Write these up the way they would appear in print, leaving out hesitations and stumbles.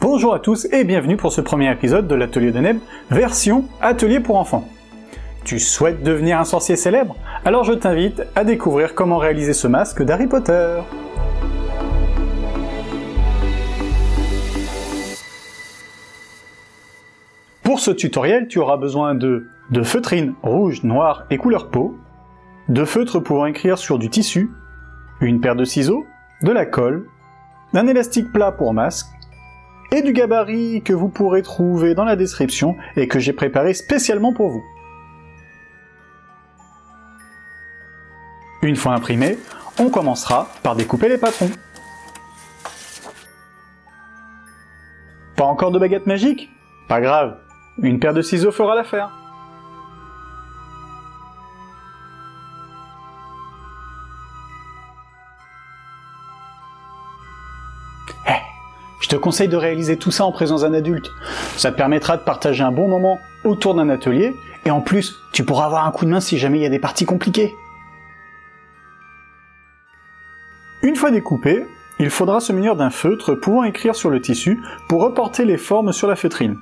Bonjour à tous et bienvenue pour ce premier épisode de l'Atelier de Neb, version atelier pour enfants. Tu souhaites devenir un sorcier célèbre? Alors je t'invite à découvrir comment réaliser ce masque d'Harry Potter. Pour ce tutoriel, tu auras besoin de feutrine rouge, noire et couleur peau, de feutres pouvant écrire sur du tissu, une paire de ciseaux, de la colle, d'un élastique plat pour masque, et du gabarit que vous pourrez trouver dans la description et que j'ai préparé spécialement pour vous. Une fois imprimé, on commencera par découper les patrons. Pas encore de baguette magique? Pas grave, une paire de ciseaux fera l'affaire. Je te conseille de réaliser tout ça en présence d'un adulte. Ça te permettra de partager un bon moment autour d'un atelier, et en plus, tu pourras avoir un coup de main si jamais il y a des parties compliquées. Une fois découpé, il faudra se munir d'un feutre pouvant écrire sur le tissu pour reporter les formes sur la feutrine.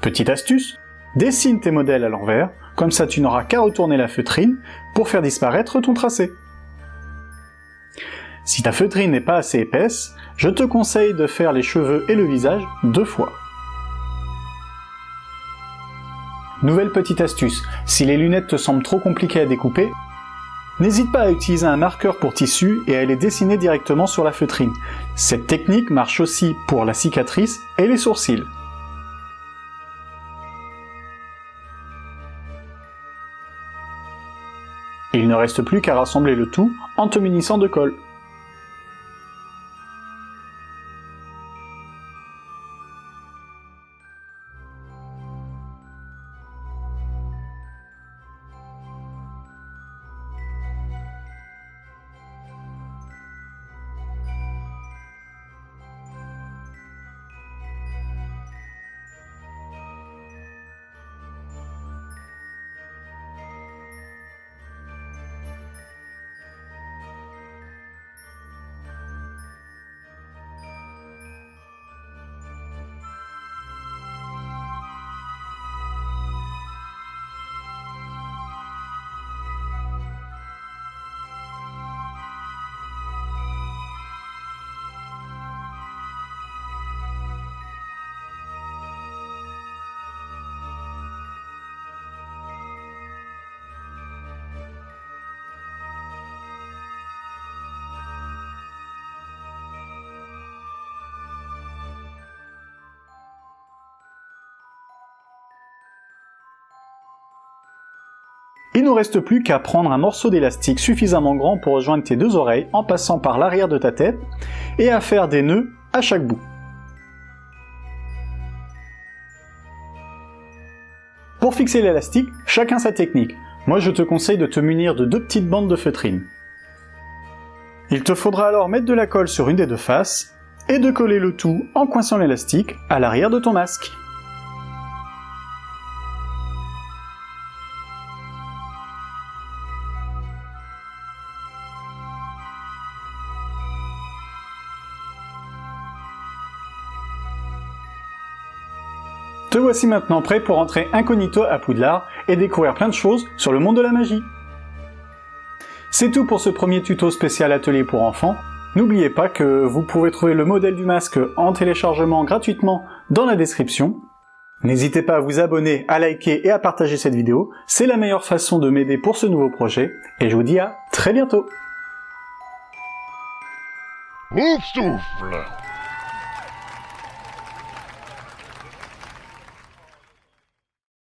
Petite astuce, dessine tes modèles à l'envers, comme ça tu n'auras qu'à retourner la feutrine pour faire disparaître ton tracé. Si ta feutrine n'est pas assez épaisse, je te conseille de faire les cheveux et le visage 2 fois. Nouvelle petite astuce, si les lunettes te semblent trop compliquées à découper, n'hésite pas à utiliser un marqueur pour tissu et à les dessiner directement sur la feutrine. Cette technique marche aussi pour la cicatrice et les sourcils. Il ne reste plus qu'à rassembler le tout en te munissant de colle. Il ne nous reste plus qu'à prendre un morceau d'élastique suffisamment grand pour rejoindre tes 2 oreilles en passant par l'arrière de ta tête et à faire des nœuds à chaque bout. Pour fixer l'élastique, chacun sa technique. Moi je te conseille de te munir de 2 petites bandes de feutrine. Il te faudra alors mettre de la colle sur une des 2 faces et de coller le tout en coinçant l'élastique à l'arrière de ton masque. Te voici maintenant prêt pour entrer incognito à Poudlard et découvrir plein de choses sur le monde de la magie. C'est tout pour ce premier tuto spécial atelier pour enfants. N'oubliez pas que vous pouvez trouver le modèle du masque en téléchargement gratuitement dans la description. N'hésitez pas à vous abonner, à liker et à partager cette vidéo, c'est la meilleure façon de m'aider pour ce nouveau projet, et je vous dis à très bientôt. Ouf souffle.